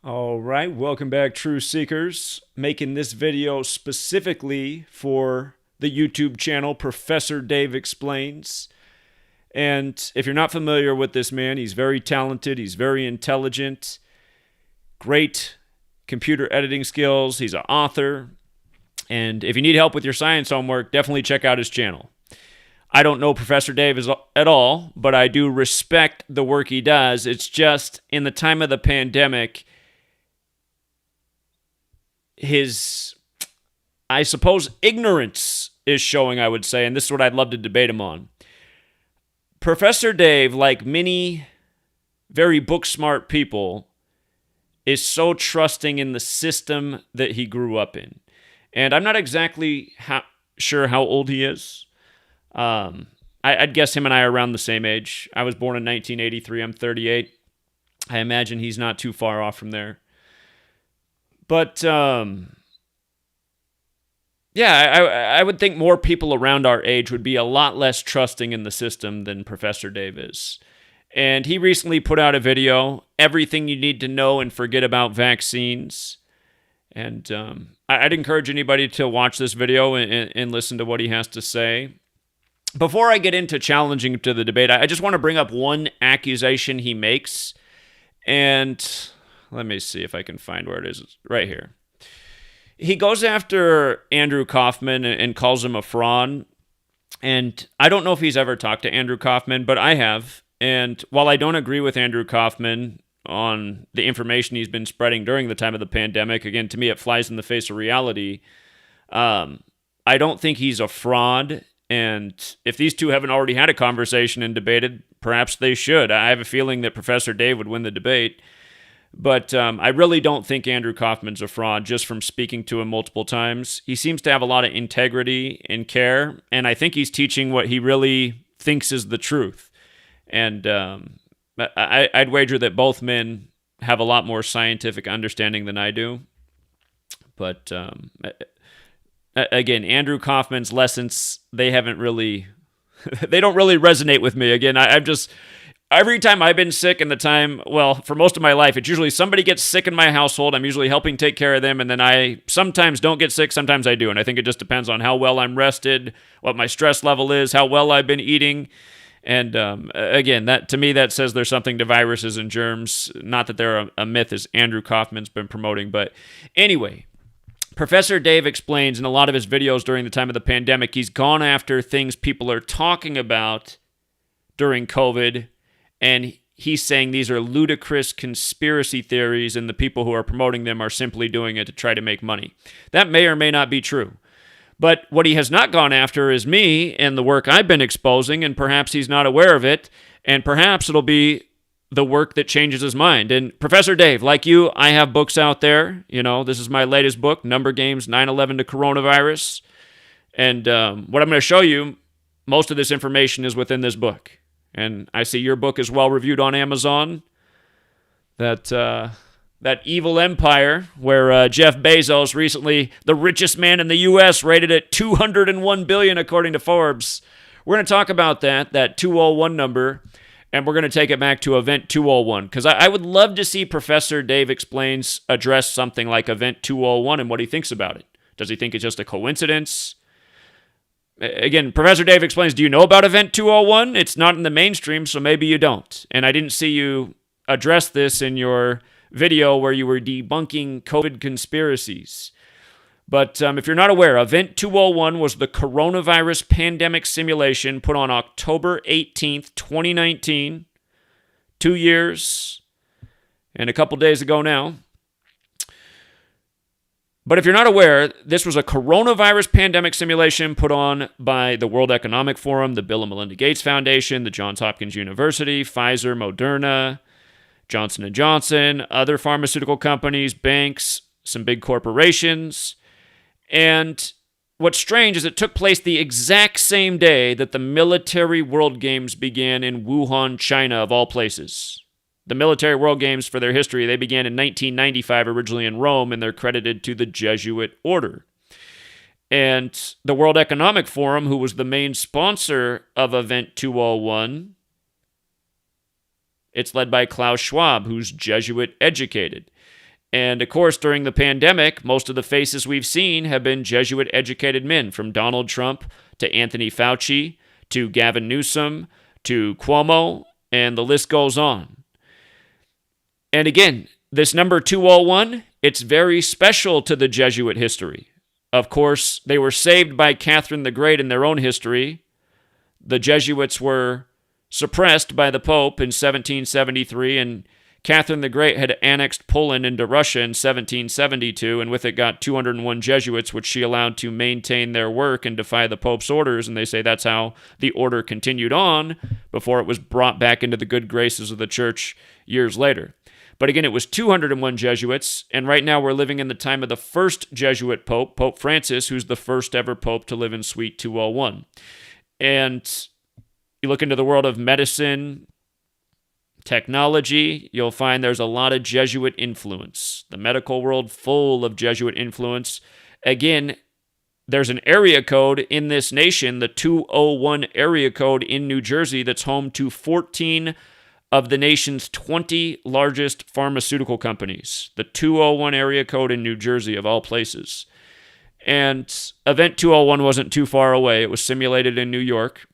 All right, welcome back, True Seekers. Making this video specifically for the YouTube channel Professor Dave Explains. And if you're not familiar with this man, he's very talented, he's very intelligent, great computer editing skills, he's an author. And if you need help with your science homework, definitely check out his channel. I don't know Professor Dave at all, but I do respect the work he does. It's just in the time of the pandemic, his, I suppose, ignorance is showing, I would say, and this is what I'd love to debate him on. Professor Dave, like many very book-smart people, is so trusting in the system that he grew up in. And I'm not exactly sure how old he is. I'd guess him and I are around the same age. I was born in 1983. I'm 38. I imagine he's not too far off from there. But, yeah, I would think more people around our age would be a lot less trusting in the system than Professor Dave is. And he recently put out a video, Everything You Need to Know and Forget About Vaccines. And I'd encourage anybody to watch this video and listen to what he has to say. Before I get into challenging to the debate, I just want to bring up one accusation he makes. And let me see if I can find where it is. It's right here. He goes after Andrew Kaufman and calls him a fraud. And I don't know if he's ever talked to Andrew Kaufman, but I have. And while I don't agree with Andrew Kaufman on the information he's been spreading during the time of the pandemic, again, to me, it flies in the face of reality. I don't think he's a fraud. And if these two haven't already had a conversation and debated, perhaps they should. I have a feeling that Professor Dave would win the debate. But I really don't think Andrew Kaufman's a fraud just from speaking to him multiple times. He seems to have a lot of integrity and care, and I think he's teaching what he really thinks is the truth. And I'd wager that both men have a lot more scientific understanding than I do. But again, Andrew Kaufman's lessons, they don't really resonate with me. Again, I'm just... Every time I've been sick for most of my life, it's usually somebody gets sick in my household. I'm usually helping take care of them, and then I sometimes don't get sick, sometimes I do. And I think it just depends on how well I'm rested, what my stress level is, how well I've been eating. And again, that to me, that says there's something to viruses and germs. Not that they're a myth, as Andrew Kaufman's been promoting. But anyway, Professor Dave explains in a lot of his videos during the time of the pandemic, he's gone after things people are talking about during COVID, and he's saying these are ludicrous conspiracy theories, and the people who are promoting them are simply doing it to try to make money. That may or may not be true. But what he has not gone after is me and the work I've been exposing, and perhaps he's not aware of it, and perhaps it'll be the work that changes his mind. And Professor Dave, like you, I have books out there. You know, this is my latest book, Number Games 9/11 to Coronavirus. And what I'm going to show you, most of this information is within this book. And I see your book is well reviewed on Amazon. That evil empire where Jeff Bezos, recently the richest man in the U.S., rated at $201 billion according to Forbes. We're going to talk about that 201 number, and we're going to take it back to Event 201, because I would love to see Professor Dave Explains address something like Event 201 and what he thinks about it. Does he think it's just a coincidence? Again, Professor Dave Explains, do you know about Event 201? It's not in the mainstream, so maybe you don't. And I didn't see you address this in your video where you were debunking COVID conspiracies. But if you're not aware, Event 201 was the coronavirus pandemic simulation put on October 18th, 2019, 2 years and a couple days ago now. But if you're not aware, this was a coronavirus pandemic simulation put on by the World Economic Forum, the Bill and Melinda Gates Foundation, the Johns Hopkins University, Pfizer, Moderna, Johnson & Johnson, other pharmaceutical companies, banks, some big corporations. And what's strange is it took place the exact same day that the Military World Games began in Wuhan, China, of all places. The Military World Games, for their history, they began in 1995, originally in Rome, and they're credited to the Jesuit order. And the World Economic Forum, who was the main sponsor of Event 201, it's led by Klaus Schwab, who's Jesuit educated. And of course, during the pandemic, most of the faces we've seen have been Jesuit-educated men, from Donald Trump to Anthony Fauci to Gavin Newsom to Cuomo, and the list goes on. And again, this number 201, it's very special to the Jesuit history. Of course, they were saved by Catherine the Great in their own history. The Jesuits were suppressed by the Pope in 1773, and Catherine the Great had annexed Poland into Russia in 1772, and with it got 201 Jesuits, which she allowed to maintain their work and defy the Pope's orders, and they say that's how the order continued on before it was brought back into the good graces of the church years later. But again, it was 201 Jesuits, and right now we're living in the time of the first Jesuit Pope, Pope Francis, who's the first ever Pope to live in Suite 201. And you look into the world of medicine, technology, you'll find there's a lot of Jesuit influence. The medical world full of Jesuit influence. Again, there's an area code in this nation, the 201 area code in New Jersey, that's home to 14 of the nation's 20 largest pharmaceutical companies. The 201 area code in New Jersey, of all places. And Event 201 wasn't too far away. It was simulated in New York.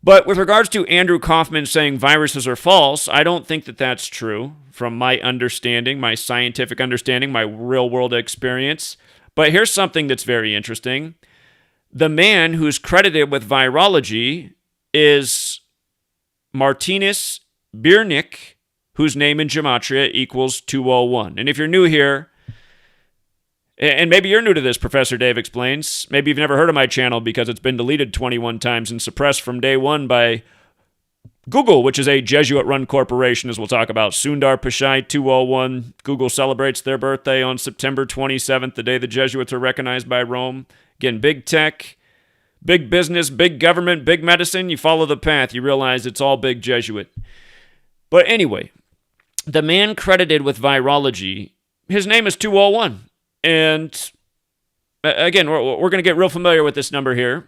But with regards to Andrew Kaufman saying viruses are false, I don't think that that's true from my understanding, my scientific understanding, my real-world experience. But here's something that's very interesting. The man who's credited with virology is Martinus Biernik, whose name in gematria equals 201. And if you're new here, and maybe you're new to this, Professor Dave Explains, maybe you've never heard of my channel because it's been deleted 21 times and suppressed from day one by Google, which is a Jesuit-run corporation, as we'll talk about. Sundar Pichai, 201. Google celebrates their birthday on September 27th, the day the Jesuits were recognized by Rome. Again, big tech, big business, big government, big medicine. You follow the path, you realize it's all big Jesuit. But anyway, the man credited with virology, his name is 201. And again, we're going to get real familiar with this number here.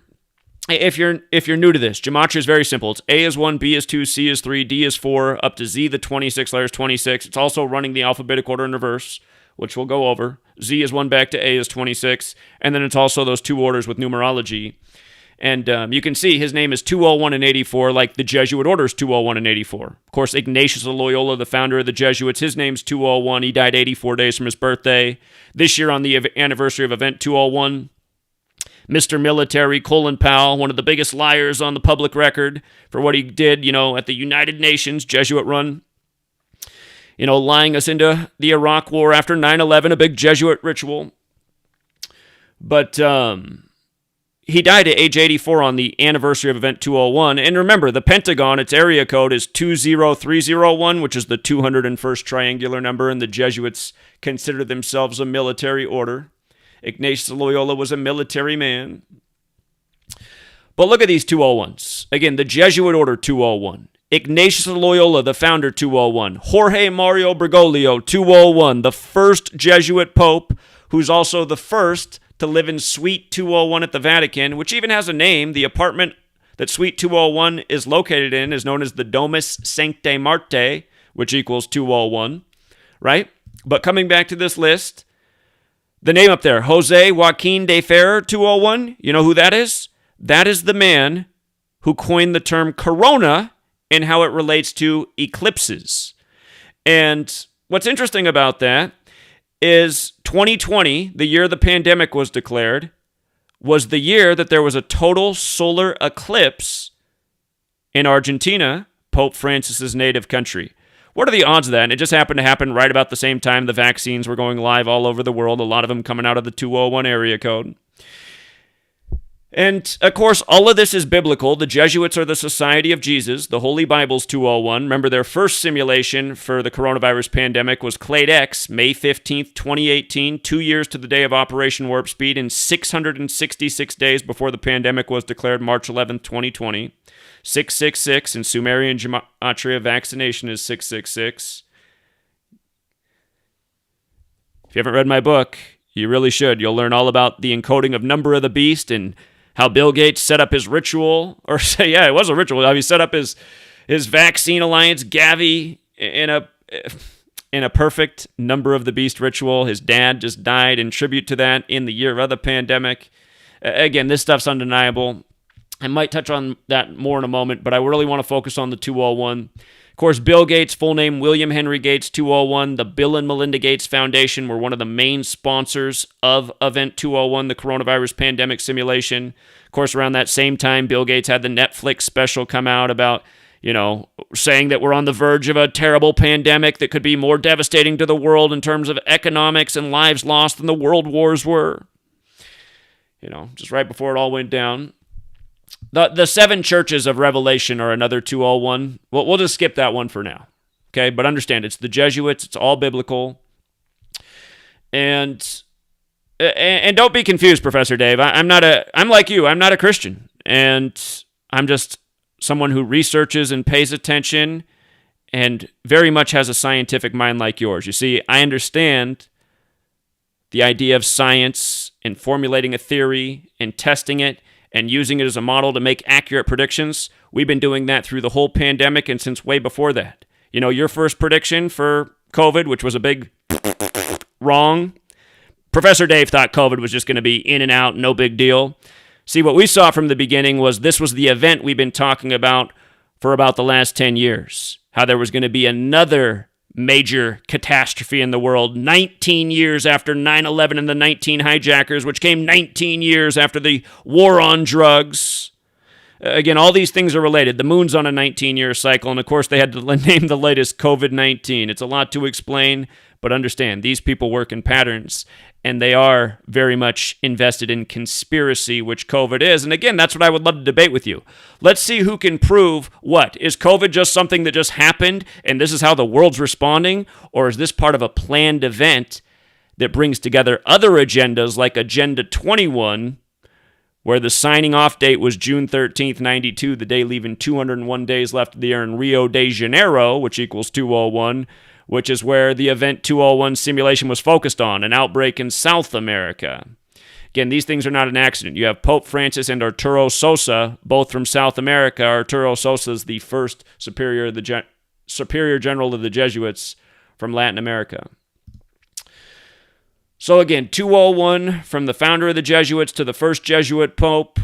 If you're new to this, gematria is very simple. It's A is 1, B is 2, C is 3, D is 4, up to Z, the 26 letters, 26. It's also running the alphabetic order in reverse, which we'll go over. Z is 1 back to A is 26. And then it's also those two orders with numerology. And you can see his name is 201 and 84, like the Jesuit orders 201 and 84. Of course, Ignatius of Loyola, the founder of the Jesuits, his name's 201. He died 84 days from his birthday. This year on the anniversary of Event 201, Mr. Military Colin Powell, one of the biggest liars on the public record for what he did, at the United Nations, Jesuit run, lying us into the Iraq War after 9/11, a big Jesuit ritual. But he died at age 84 on the anniversary of Event 201. And remember, the Pentagon, its area code is 20301, which is the 201st triangular number, and the Jesuits consider themselves a military order. Ignatius of Loyola was a military man. But look at these 201s. Again, the Jesuit order 201. Ignatius of Loyola, the founder, 201. Jorge Mario Bergoglio, 201. The first Jesuit pope, who's also the first to live in Suite 201 at the Vatican, which even has a name. The apartment that Suite 201 is located in is known as the Domus Sanctae Martae, which equals 201, right? But coming back to this list, the name up there, Jose Joaquin de Ferrer, 201, you know who that is? That is the man who coined the term corona and how it relates to eclipses. And what's interesting about that is 2020, the year the pandemic was declared, was the year that there was a total solar eclipse in Argentina, Pope Francis's native country. What are the odds of that? And it just happened to happen right about the same time the vaccines were going live all over the world, a lot of them coming out of the 201 area code. And, of course, all of this is biblical. The Jesuits are the Society of Jesus. The Holy Bible's 201. Remember, their first simulation for the coronavirus pandemic was Clade X, May 15th, 2018, 2 years to the day of Operation Warp Speed, and 666 days before the pandemic was declared March 11th, 2020. 666, in Sumerian gematria, vaccination is 666. If you haven't read my book, you really should. You'll learn all about the encoding of number of the beast and how Bill Gates set up his ritual, or say, yeah, it was a ritual. How he set up his vaccine alliance, Gavi, in in a perfect Number of the Beast ritual. His dad just died in tribute to that in the year of the pandemic. Again, this stuff's undeniable. I might touch on that more in a moment, but I really want to focus on the 201. Of course, Bill Gates, full name William Henry Gates 201, the Bill and Melinda Gates Foundation were one of the main sponsors of Event 201, the coronavirus pandemic simulation. Of course, around that same time, Bill Gates had the Netflix special come out about, saying that we're on the verge of a terrible pandemic that could be more devastating to the world in terms of economics and lives lost than the world wars were. Just right before it all went down. The seven churches of Revelation are another 201. Well, we'll just skip that one for now. Okay, but understand, it's the Jesuits. It's all biblical. And don't be confused, Professor Dave. I'm like you. I'm not a Christian. And I'm just someone who researches and pays attention and very much has a scientific mind like yours. You see, I understand the idea of science and formulating a theory and testing it and using it as a model to make accurate predictions. We've been doing that through the whole pandemic and since way before that. Your first prediction for COVID, which was a big wrong, Professor Dave thought COVID was just going to be in and out, no big deal. See, what we saw from the beginning was this was the event we've been talking about for about the last 10 years, how there was going to be another major catastrophe in the world 19 years after 9/11 and the 19 hijackers, which came 19 years after the war on drugs. Again, all these things are related. The moon's on a 19-year cycle, and of course they had to name the latest COVID-19. It's a lot to explain, but understand, these people work in patterns, and they are very much invested in conspiracy, which COVID is. And again, that's what I would love to debate with you. Let's see who can prove what. Is COVID just something that just happened, and this is how the world's responding? Or is this part of a planned event that brings together other agendas like Agenda 21, where the signing off date was June 13th, 92, the day leaving 201 days left of the year in Rio de Janeiro, which equals 201, which is where the Event 201 simulation was focused on, an outbreak in South America. Again, these things are not an accident. You have Pope Francis and Arturo Sosa, both from South America. Arturo Sosa is the first superior general of the Jesuits from Latin America. So again, 201, from the founder of the Jesuits to the first Jesuit Pope,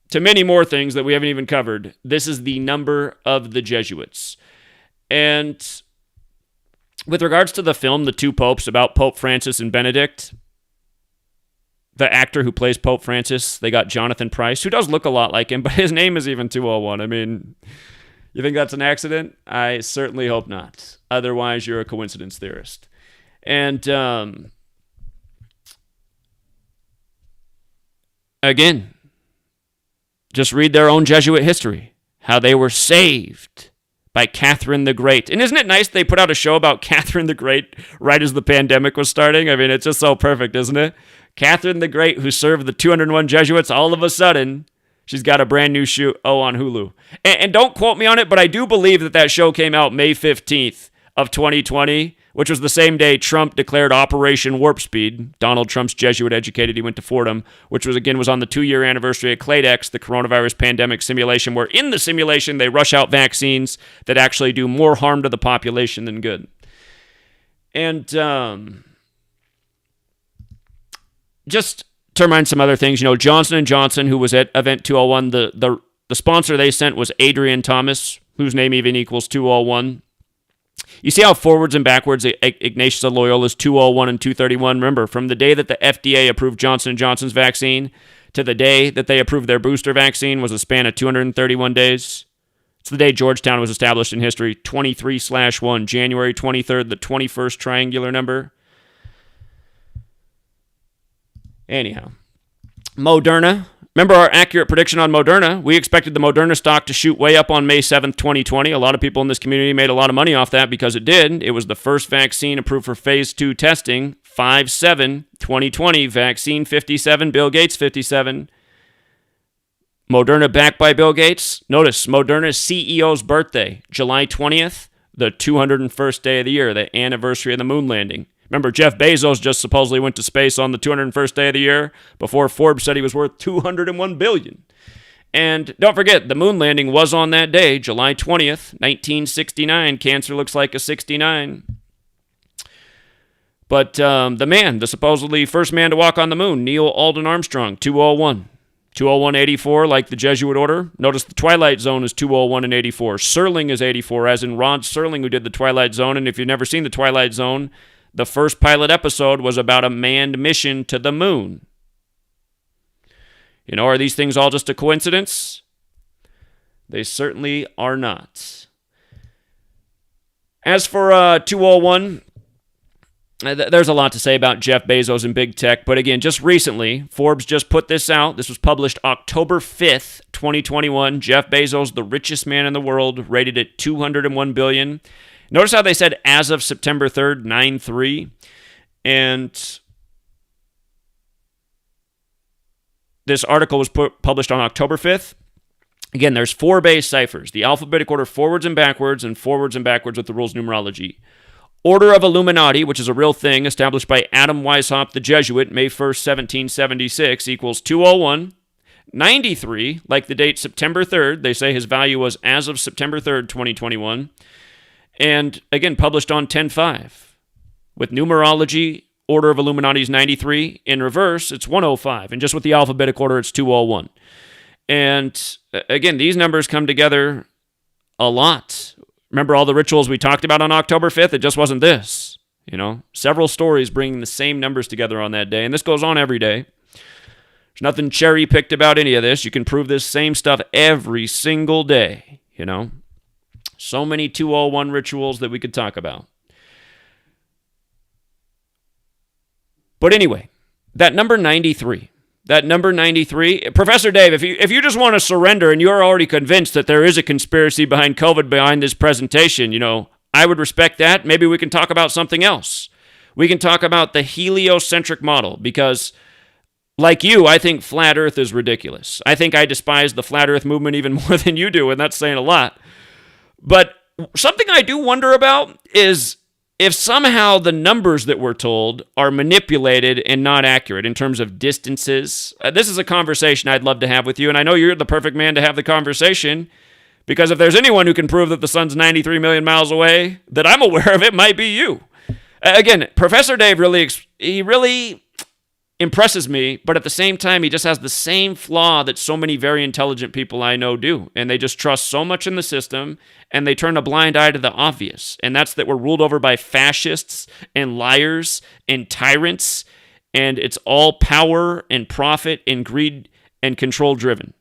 to many more things that we haven't even covered. This is the number of the Jesuits. And with regards to the film, The Two Popes, about Pope Francis and Benedict, the actor who plays Pope Francis, they got Jonathan Pryce, who does look a lot like him, but his name is even 201. I mean, you think that's an accident? I certainly hope not. Otherwise, you're a coincidence theorist. And again, just read their own Jesuit history, how they were saved by Catherine the Great. And isn't it nice they put out a show about Catherine the Great right as the pandemic was starting? I mean, it's just so perfect, isn't it? Catherine the Great, who served the 201 Jesuits, all of a sudden, she's got a brand new show on Hulu. And don't quote me on it, but I do believe that show came out May 15th of 2020, which was the same day Trump declared Operation Warp Speed. Donald Trump's Jesuit educated. He went to Fordham, which was on the 2-year anniversary of CLADEX, the coronavirus pandemic simulation, where in the simulation they rush out vaccines that actually do more harm to the population than good. And just to remind some other things, Johnson & Johnson, who was at Event 201, the sponsor they sent was Adrian Thomas, whose name even equals 201. You see how forwards and backwards Ignatius of Loyola is 201 and 231? Remember, from the day that the FDA approved Johnson & Johnson's vaccine to the day that they approved their booster vaccine was a span of 231 days. It's the day Georgetown was established in history, 23/1, January 23rd, the 21st triangular number. Anyhow, Moderna. Remember our accurate prediction on Moderna? We expected the Moderna stock to shoot way up on May 7th, 2020. A lot of people in this community made a lot of money off that because it did. It was the first vaccine approved for phase 2 testing, 5/7/2020. Vaccine 57, Bill Gates 57. Moderna backed by Bill Gates. Notice, Moderna's CEO's birthday, July 20th, the 201st day of the year, the anniversary of the moon landing. Remember, Jeff Bezos just supposedly went to space on the 201st day of the year before Forbes said he was worth $201 billion. And don't forget, the moon landing was on that day, July 20th, 1969. Cancer looks like a 69. But the man, the supposedly first man to walk on the moon, Neil Alden Armstrong, 201. 201.84, like the Jesuit order. Notice the Twilight Zone is 201 and 84. Serling is 84, as in Rod Serling, who did the Twilight Zone. And if you've never seen the Twilight Zone, the first pilot episode was about a manned mission to the moon. You know, are these things all just a coincidence? They certainly are not. As for 201, there's a lot to say about Jeff Bezos and big tech, but again, just recently, Forbes just put this out. This was published October 5th, 2021. Jeff Bezos, the richest man in the world, rated at $201 billion. Notice how they said as of September 3rd, 9/3. And this article was published on October 5th. Again, there's 4 base ciphers, the alphabetic order forwards and backwards with the rules numerology. Order of Illuminati, which is a real thing, established by Adam Weishaupt the Jesuit, May 1st, 1776, equals 201. 93, like the date September 3rd, they say his value was as of September 3rd, 2021. And again, published on 10/5. With numerology, Order of Illuminati is 93. In reverse, it's 105. And just with the alphabetic order, it's 201. And again, these numbers come together a lot. Remember all the rituals we talked about on October 5th? It just wasn't this. You know, several stories bringing the same numbers together on that day. And this goes on every day. There's nothing cherry-picked about any of this. You can prove this same stuff every single day, you know. So many 201 rituals that we could talk about. But anyway, that number 93, Professor Dave, if you just want to surrender and you're already convinced that there is a conspiracy behind COVID behind this presentation, you know, I would respect that. Maybe we can talk about something else. We can talk about the heliocentric model because, like you, I think flat Earth is ridiculous. I think I despise the flat Earth movement even more than you do, and that's saying a lot. But something I do wonder about is if somehow the numbers that we're told are manipulated and not accurate in terms of distances. This is a conversation I'd love to have with you, and I know you're the perfect man to have the conversation because if there's anyone who can prove that the sun's 93 million miles away that I'm aware of, it might be you. Again, Professor Dave really impresses me, but at the same time, he just has the same flaw that so many very intelligent people I know do. And they just trust so much in the system, and they turn a blind eye to the obvious. And that's that we're ruled over by fascists and liars and tyrants, and it's all power and profit and greed and control driven,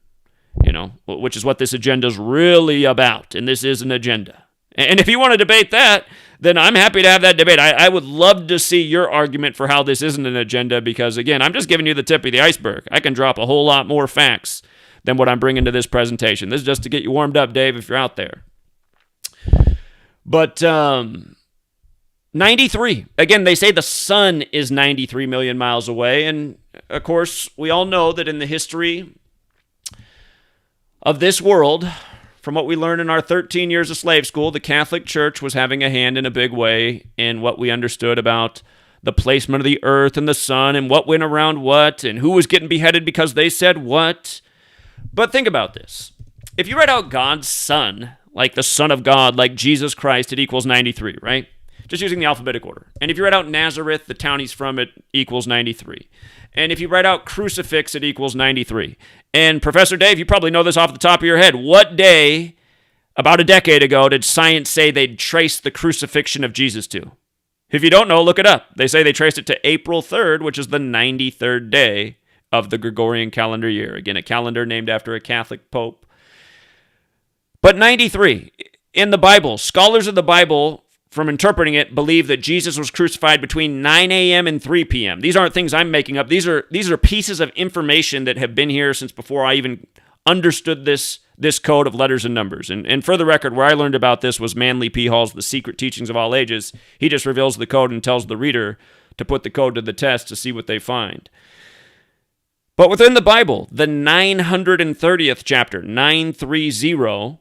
you know, which is what this agenda is really about. And this is an agenda. And if you want to debate that, then I'm happy to have that debate. I would love to see your argument for how this isn't an agenda because, again, I'm just giving you the tip of the iceberg. I can drop a whole lot more facts than what I'm bringing to this presentation. This is just to get you warmed up, Dave, if you're out there. But 93. Again, they say the sun is 93 million miles away. And, of course, we all know that in the history of this world, from what we learned in our 13 years of slave school, the Catholic Church was having a hand in a big way in what we understood about the placement of the earth and the sun and what went around what and who was getting beheaded because they said what. But think about this. If you read out God's Son, like the Son of God, like Jesus Christ, it equals 93, right? Just using the alphabetic order. And if you write out Nazareth, the town he's from, it equals 93. And if you write out crucifix, it equals 93. And Professor Dave, you probably know this off the top of your head. What day, about a decade ago, did science say they'd trace the crucifixion of Jesus to? If you don't know, look it up. They say they traced it to April 3rd, which is the 93rd day of the Gregorian calendar year. Again, a calendar named after a Catholic pope. But 93, in the Bible, scholars of the Bible, from interpreting it, believe that Jesus was crucified between 9 a.m. and 3 p.m. These aren't things I'm making up. These are pieces of information that have been here since before I even understood this code of letters and numbers. And for the record, where I learned about this was Manly P. Hall's The Secret Teachings of All Ages. He just reveals the code and tells the reader to put the code to the test to see what they find. But within the Bible, the 930th chapter, 930,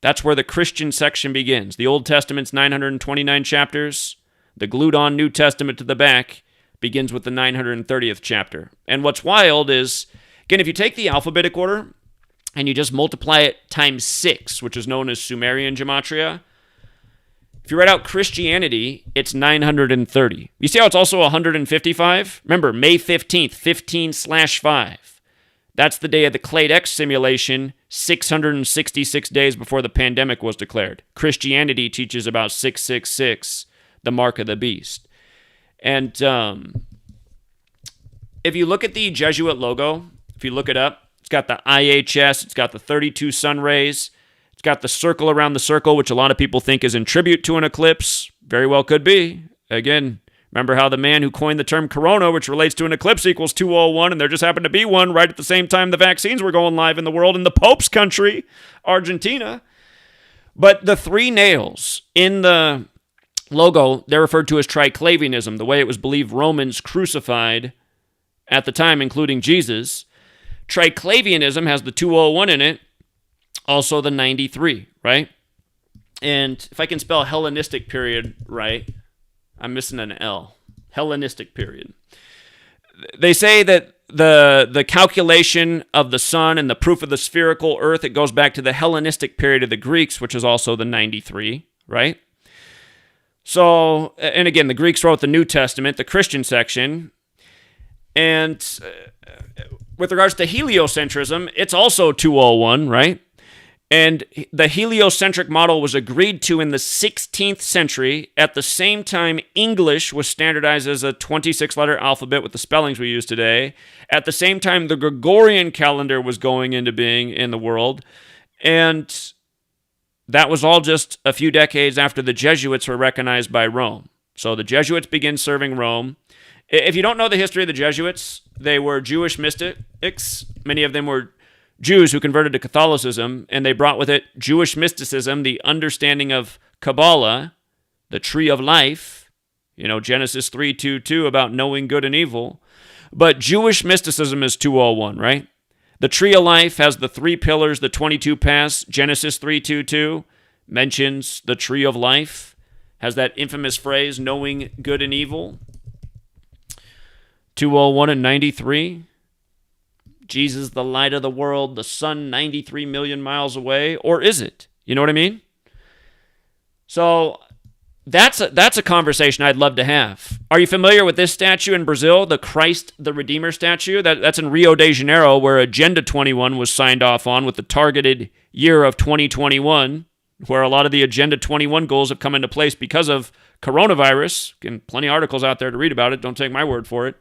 that's where the Christian section begins. The Old Testament's 929 chapters. The glued-on New Testament to the back begins with the 930th chapter. And what's wild is, again, if you take the alphabetic order and you just multiply it times 6, which is known as Sumerian gematria, If you write out Christianity, it's 930. You see how it's also 155? Remember, May 15th, 15/5. That's the day of the Clade X simulation, 666 days before the pandemic was declared. Christianity teaches about 666, the mark of the beast. And if you look at the Jesuit logo, if you look it up, it's got the IHS, it's got the 32 sun rays, it's got the circle around the circle, which a lot of people think is in tribute to an eclipse. Very well could be. Again, remember how the man who coined the term corona, which relates to an eclipse, equals 201, and there just happened to be one right at the same time the vaccines were going live in the world in the Pope's country, Argentina. But the three nails in the logo, they're referred to as triclavianism, the way it was believed Romans crucified at the time, including Jesus. Triclavianism has the 201 in it, also the 93, right? And if I can spell Hellenistic period right, I'm missing an L. Hellenistic period. They say that the calculation of the sun and the proof of the spherical earth, it goes back to the Hellenistic period of the Greeks, which is also the 93, right? So, and again, the Greeks wrote the New Testament, the Christian section. And with regards to heliocentrism, it's also 201, right? And the heliocentric model was agreed to in the 16th century. At the same time, English was standardized as a 26-letter alphabet with the spellings we use today. At the same time, the Gregorian calendar was going into being in the world. And that was all just a few decades after the Jesuits were recognized by Rome. So the Jesuits begin serving Rome. If you don't know the history of the Jesuits, they were Jewish mystics. Many of them were Jews who converted to Catholicism, and they brought with it Jewish mysticism, the understanding of Kabbalah, the tree of life, Genesis 3:2 about knowing good and evil. But Jewish mysticism is 201, right? The tree of life has the 3 pillars, the 22 paths. Genesis 3:2 mentions the tree of life, has that infamous phrase, knowing good and evil. 201 and 93. Jesus, the light of the world, the sun 93 million miles away, or is it? You know what I mean? So that's a conversation I'd love to have. Are you familiar with this statue in Brazil, the Christ the Redeemer statue? That's in Rio de Janeiro, where Agenda 21 was signed off on with the targeted year of 2021, where a lot of the Agenda 21 goals have come into place because of coronavirus. Again, plenty of articles out there to read about it. Don't take my word for it.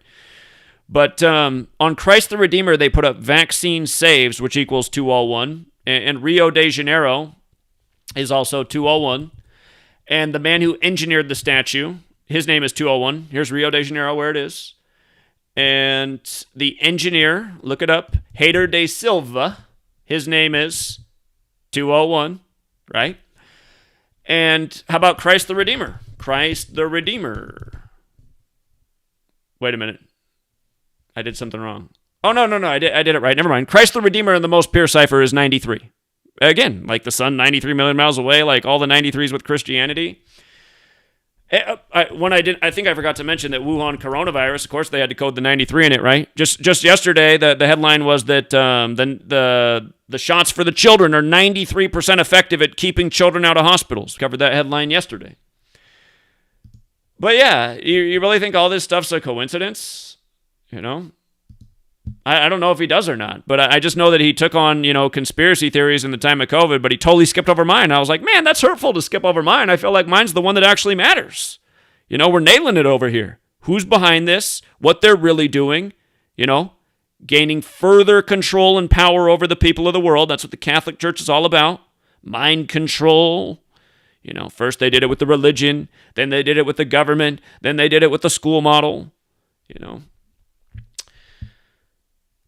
But on Christ the Redeemer, they put up vaccine saves, which equals 201. And Rio de Janeiro is also 201. And the man who engineered the statue, his name is 201. Here's Rio de Janeiro, where it is. And the engineer, look it up, Hader de Silva, his name is 201, right? And how about Christ the Redeemer? Christ the Redeemer. Wait a minute. I did something wrong. Oh, no, I did it right. Never mind. Christ the Redeemer in the most pure cipher is 93. Again, like the sun 93 million miles away, like all the 93s with Christianity. I think I forgot to mention that Wuhan coronavirus, of course, they had to code the 93 in it, right? Just yesterday, the headline was that the shots for the children are 93% effective at keeping children out of hospitals. Covered that headline yesterday. But yeah, you really think all this stuff's a coincidence? I don't know if he does or not, but I just know that he took on, conspiracy theories in the time of COVID, but he totally skipped over mine. I was like, man, that's hurtful to skip over mine. I feel like mine's the one that actually matters. We're nailing it over here. Who's behind this? What they're really doing? Gaining further control and power over the people of the world. That's what the Catholic Church is all about. Mind control. First they did it with the religion, then they did it with the government, then they did it with the school model.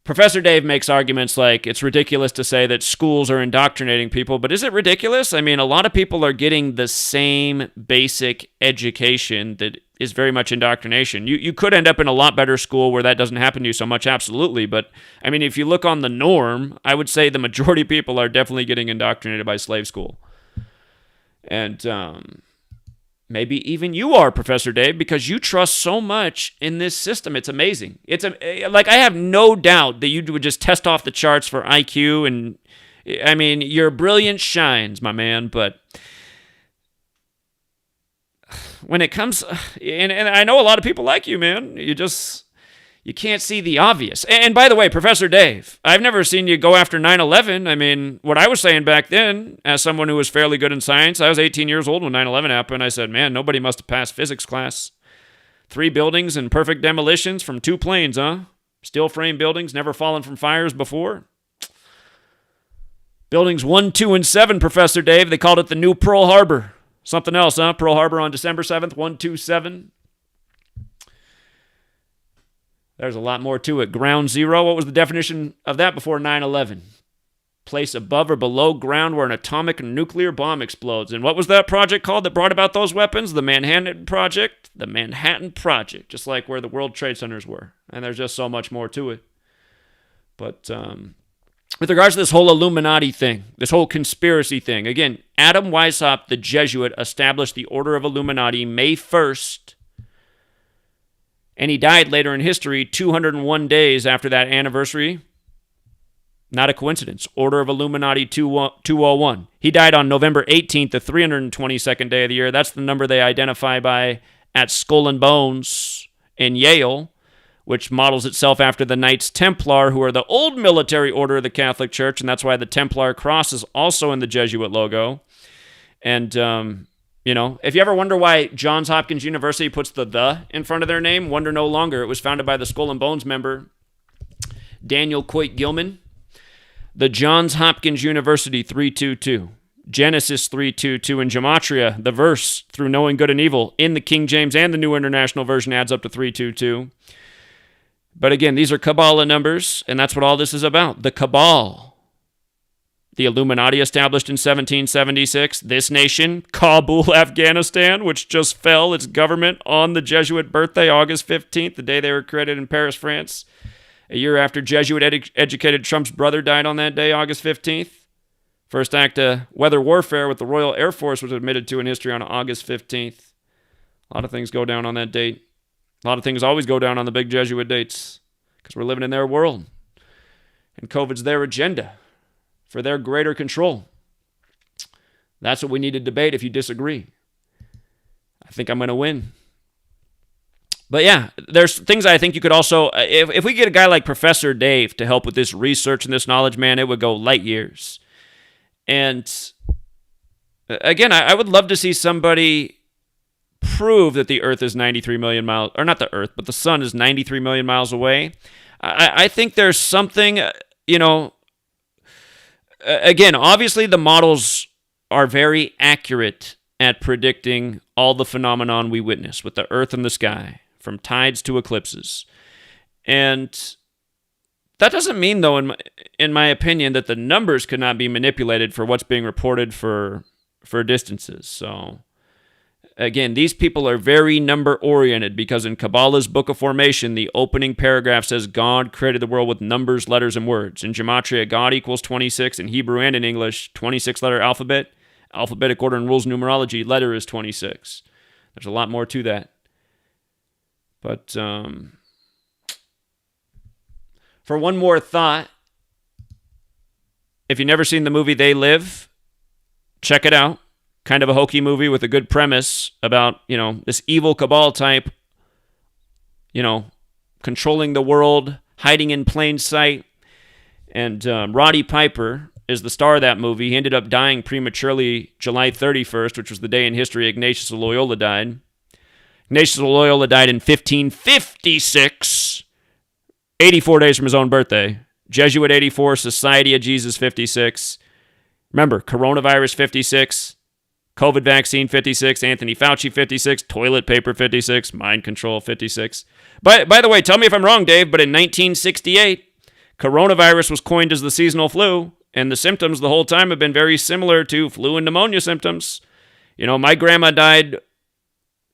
Professor Dave makes arguments like it's ridiculous to say that schools are indoctrinating people, but is it ridiculous? I mean, a lot of people are getting the same basic education that is very much indoctrination. You could end up in a lot better school where that doesn't happen to you so much, absolutely. But, I mean, if you look on the norm, I would say the majority of people are definitely getting indoctrinated by slave school. And maybe even you are, Professor Dave, because you trust so much in this system. It's amazing. I have no doubt that you would just test off the charts for IQ, and I mean, your brilliance shines, my man. But when it comes, and I know a lot of people like you, man. You can't see the obvious. And by the way, Professor Dave, I've never seen you go after 9/11. I mean, what I was saying back then, as someone who was fairly good in science, I was 18 years old when 9/11 happened. I said, man, nobody must have passed physics class. 3 buildings and perfect demolitions from 2 planes, huh? Steel frame buildings, never fallen from fires before. Buildings 1, 2, and 7, Professor Dave, they called it the new Pearl Harbor. Something else, huh? Pearl Harbor on December 7th, 127. There's a lot more to it. Ground zero, what was the definition of that before 9/11? Place above or below ground where an atomic and nuclear bomb explodes. And what was that project called that brought about those weapons? The Manhattan Project? The Manhattan Project, just like where the World Trade Centers were. And there's just so much more to it. But with regards to this whole Illuminati thing, this whole conspiracy thing, again, Adam Weishaupt, the Jesuit, established the Order of Illuminati May 1st, and he died later in history, 201 days after that anniversary. Not a coincidence. Order of Illuminati 201. He died on November 18th, the 322nd day of the year. That's the number they identify by at Skull and Bones in Yale, which models itself after the Knights Templar, who are the old military order of the Catholic Church, and that's why the Templar cross is also in the Jesuit logo. And, if you ever wonder why Johns Hopkins University puts the in front of their name, wonder no longer. It was founded by the Skull and Bones member, Daniel Coit Gilman. The Johns Hopkins University 322. Genesis 3:2:2 in Gematria, the verse through knowing good and evil in the King James and the New International Version adds up to 3:2:2. But again, these are Kabbalah numbers, and that's what all this is about. The Cabal. The Illuminati established in 1776. This nation, Kabul, Afghanistan, which just fell its government on the Jesuit birthday, August 15th, the day they were created in Paris, France. A year after Jesuit-educated Trump's brother died on that day, August 15th. First act of weather warfare with the Royal Air Force was admitted to in history on August 15th. A lot of things go down on that date. A lot of things always go down on the big Jesuit dates because we're living in their world. And COVID's their agenda for their greater control. That's what we need to debate if you disagree. I think I'm going to win. But yeah, there's things I think you could also, if we get a guy like Professor Dave to help with this research and this knowledge, man, it would go light years. And again, I would love to see somebody prove that the Earth is 93 million miles, or not the Earth, but the sun is 93 million miles away. I think there's something, again, obviously the models are very accurate at predicting all the phenomenon we witness with the Earth and the sky, from tides to eclipses. And that doesn't mean, though, in my opinion, that the numbers could not be manipulated for what's being reported for distances. So, again, these people are very number-oriented because in Kabbalah's Book of Formation, the opening paragraph says God created the world with numbers, letters, and words. In Gematria, God equals 26. In Hebrew and in English, 26-letter alphabet. Alphabetic order and rules of numerology, letter is 26. There's a lot more to that. But for one more thought, if you've never seen the movie They Live, check it out. Kind of a hokey movie with a good premise about, this evil cabal type, controlling the world, hiding in plain sight. And Roddy Piper is the star of that movie. He ended up dying prematurely July 31st, which was the day in history Ignatius of Loyola died. Ignatius of Loyola died in 1556, 84 days from his own birthday. Jesuit 84, Society of Jesus 56. Remember, coronavirus 56, COVID vaccine 56, Anthony Fauci 56, toilet paper 56, mind control 56. By the way, tell me if I'm wrong, Dave, but in 1968, coronavirus was coined as the seasonal flu, and the symptoms the whole time have been very similar to flu and pneumonia symptoms. My grandma died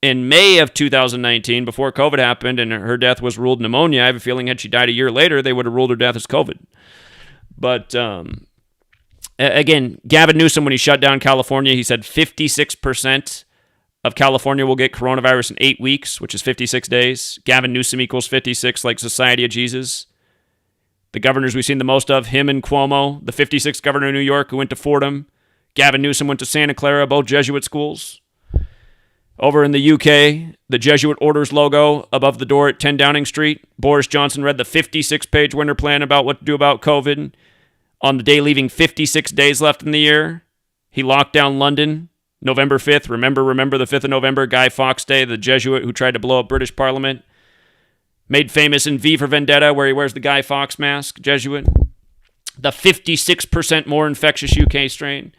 in May of 2019 before COVID happened, and her death was ruled pneumonia. I have a feeling had she died a year later, they would have ruled her death as COVID. But again, Gavin Newsom, when he shut down California, he said 56% of California will get coronavirus in 8 weeks, which is 56 days. Gavin Newsom equals 56, like Society of Jesus. The governors we've seen the most of, him and Cuomo, the 56th governor of New York who went to Fordham. Gavin Newsom went to Santa Clara, both Jesuit schools. Over in the UK, the Jesuit Order's logo above the door at 10 Downing Street. Boris Johnson read the 56-page winter plan about what to do about COVID. On the day leaving 56 days left in the year, he locked down London, November 5th. Remember the 5th of November, Guy Fawkes Day, the Jesuit who tried to blow up British Parliament. Made famous in V for Vendetta, where he wears the Guy Fawkes mask, Jesuit. The 56% more infectious UK strain.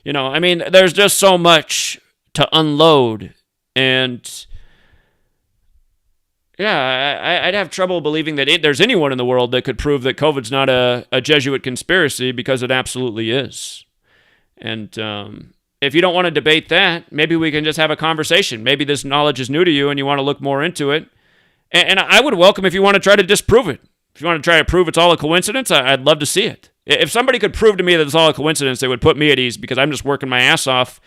There's just so much to unload. And yeah, I'd have trouble believing that there's anyone in the world that could prove that COVID's not a Jesuit conspiracy, because it absolutely is. And if you don't want to debate that, maybe we can just have a conversation. Maybe this knowledge is new to you and you want to look more into it. And I would welcome if you want to try to disprove it. If you want to try to prove it's all a coincidence, I'd love to see it. If somebody could prove to me that it's all a coincidence, they would put me at ease, because I'm just working my ass off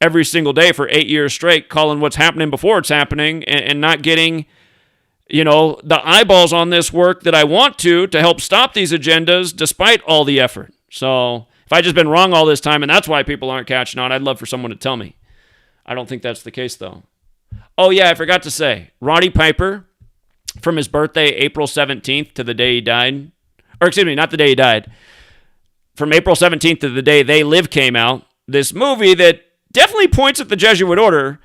every single day for 8 years straight, calling what's happening before it's happening, and not getting, the eyeballs on this work that I want to help stop these agendas despite all the effort. So if I've just been wrong all this time and that's why people aren't catching on, I'd love for someone to tell me. I don't think that's the case, though. Oh, yeah, I forgot to say, Roddy Piper, from his birthday, April 17th, to the day he died, or excuse me, not the day he died, from April 17th to the day They Live came out, this movie that definitely points at the Jesuit order.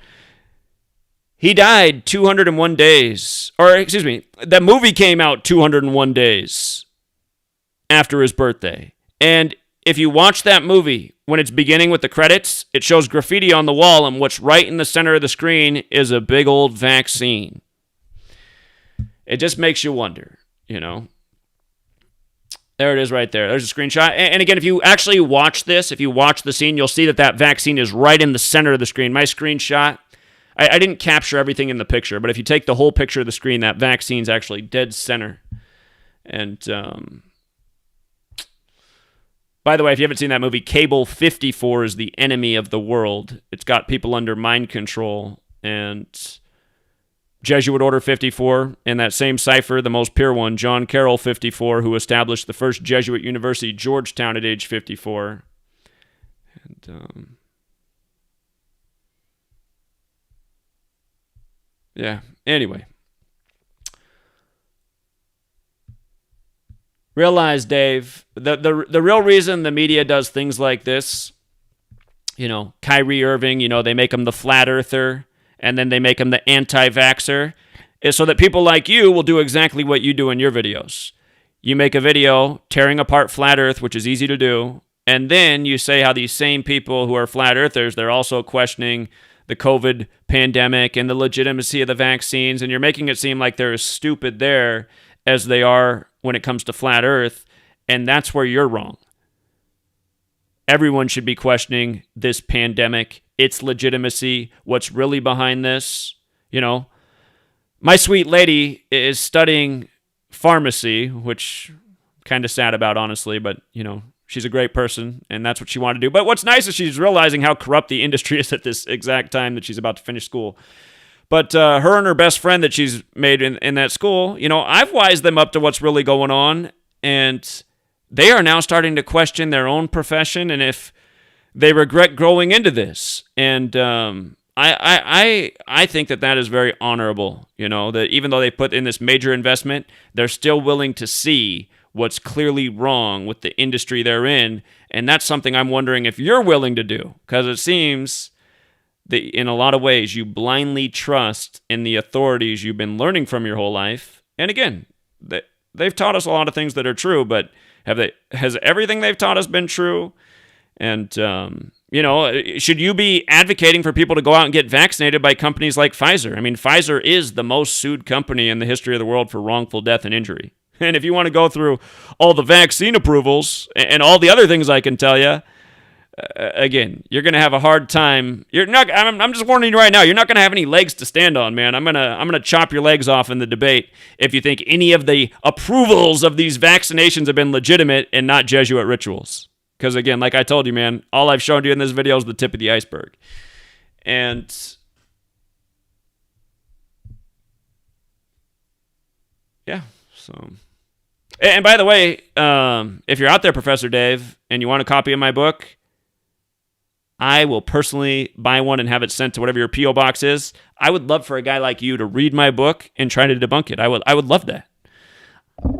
He died 201 days, or excuse me, that movie came out 201 days after his birthday. And if you watch that movie, when it's beginning with the credits, it shows graffiti on the wall, and what's right in the center of the screen is a big old vaccine. It just makes you wonder, There it is right there. There's a screenshot. And again, if you actually watch this, if you watch the scene, you'll see that vaccine is right in the center of the screen. My screenshot, I didn't capture everything in the picture, but if you take the whole picture of the screen, that vaccine's actually dead center. And by the way, if you haven't seen that movie, Cable 54 is the enemy of the world. It's got people under mind control. And Jesuit Order 54, in that same cipher, the most pure one, John Carroll 54, who established the first Jesuit university, Georgetown, at age 54. And, yeah, anyway. Realize, Dave, the real reason the media does things like this, Kyrie Irving, they make him the flat earther, and then they make him the anti-vaxxer, is so that people like you will do exactly what you do in your videos. You make a video tearing apart flat earth, which is easy to do, and then you say how these same people who are flat earthers, they're also questioning the COVID pandemic and the legitimacy of the vaccines, and you're making it seem like they're as stupid there as they are when it comes to flat earth, and that's where you're wrong. Everyone should be questioning this pandemic, its legitimacy, what's really behind this. My sweet lady is studying pharmacy, which I'm kind of sad about, honestly, but, she's a great person, and that's what she wanted to do. But what's nice is she's realizing how corrupt the industry is at this exact time that she's about to finish school. But her and her best friend that she's made in that school, I've wised them up to what's really going on, and they are now starting to question their own profession and if they regret growing into this. And I think that is very honorable, that even though they put in this major investment, they're still willing to see what's clearly wrong with the industry they're in. And that's something I'm wondering if you're willing to do, because it seems that in a lot of ways you blindly trust in the authorities you've been learning from your whole life. And again, they've taught us a lot of things that are true, but has everything they've taught us been true? And, should you be advocating for people to go out and get vaccinated by companies like Pfizer? I mean, Pfizer is the most sued company in the history of the world for wrongful death and injury. And if you want to go through all the vaccine approvals and all the other things I can tell you, again, you're going to have a hard time. I'm just warning you right now, you're not going to have any legs to stand on, man. I'm going to chop your legs off in the debate if you think any of the approvals of these vaccinations have been legitimate and not Jesuit rituals. Because again, like I told you, man, all I've shown you in this video is the tip of the iceberg. And yeah, so. And by the way, if you're out there, Professor Dave, and you want a copy of my book, I will personally buy one and have it sent to whatever your P.O. box is. I would love for a guy like you to read my book and try to debunk it. I would love that.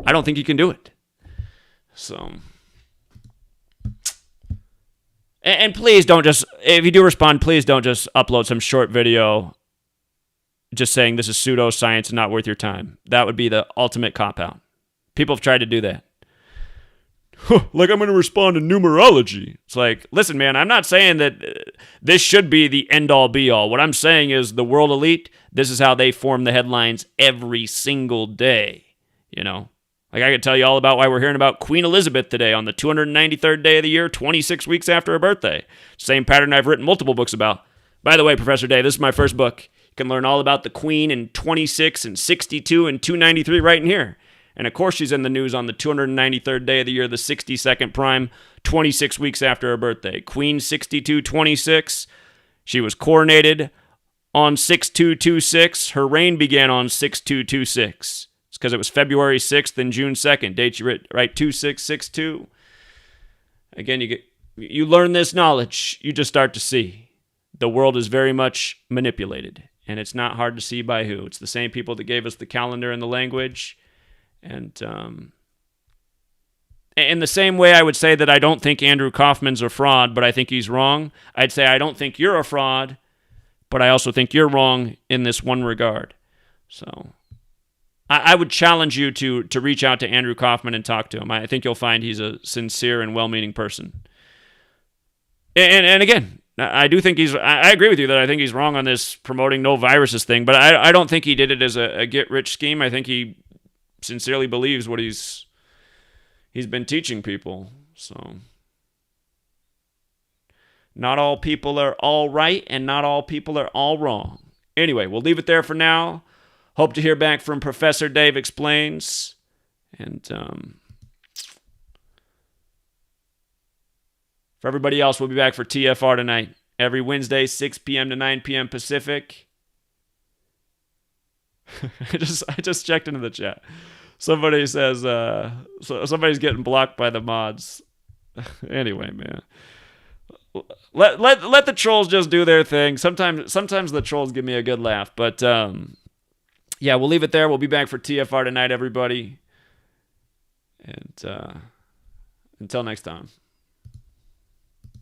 I don't think you can do it. So, and please don't just, if you do respond, please don't just upload some short video just saying this is pseudoscience and not worth your time. That would be the ultimate cop-out. People have tried to do that. Like I'm going to respond to numerology. It's like, listen, man, I'm not saying that this should be the end-all, be-all. What I'm saying is the world elite, this is how they form the headlines every single day. You know, like I could tell you all about why we're hearing about Queen Elizabeth today on the 293rd day of the year, 26 weeks after her birthday. Same pattern I've written multiple books about. By the way, Professor Day, this is my first book. You can learn all about the Queen in 26 and 62 and 293 right in here. And of course she's in the news on the 293rd day of the year, the 62nd prime, 26 weeks after her birthday. Queen 6226. She was coronated on 6226. Her reign began on 6226. It's because it was February 6th and June 2nd. Date you right, 2662. Again, you learn this knowledge. You just start to see. The world is very much manipulated. And it's not hard to see by who. It's the same people that gave us the calendar and the language. And in the same way, I would say that I don't think Andrew Kaufman's a fraud, but I think he's wrong. I'd say I don't think you're a fraud, but I also think you're wrong in this one regard. So I would challenge you to reach out to Andrew Kaufman and talk to him. I think you'll find he's a sincere and well-meaning person. And again, I do think I agree with you that I think he's wrong on this promoting no viruses thing, but I don't think he did it as a get-rich scheme. I think he sincerely believes what he's been teaching people. So not all people are all right and not all people are all wrong. Anyway, we'll leave it there for now. Hope to hear back from Professor Dave Explains. And for everybody else, we'll be back for TFR tonight. Every Wednesday, 6 p.m. to 9 p.m. Pacific. I just checked into the chat. Somebody says, somebody's getting blocked by the mods. Anyway, man. Let the trolls just do their thing. Sometimes the trolls give me a good laugh. But, yeah, we'll leave it there. We'll be back for TFR tonight, everybody. And until next time.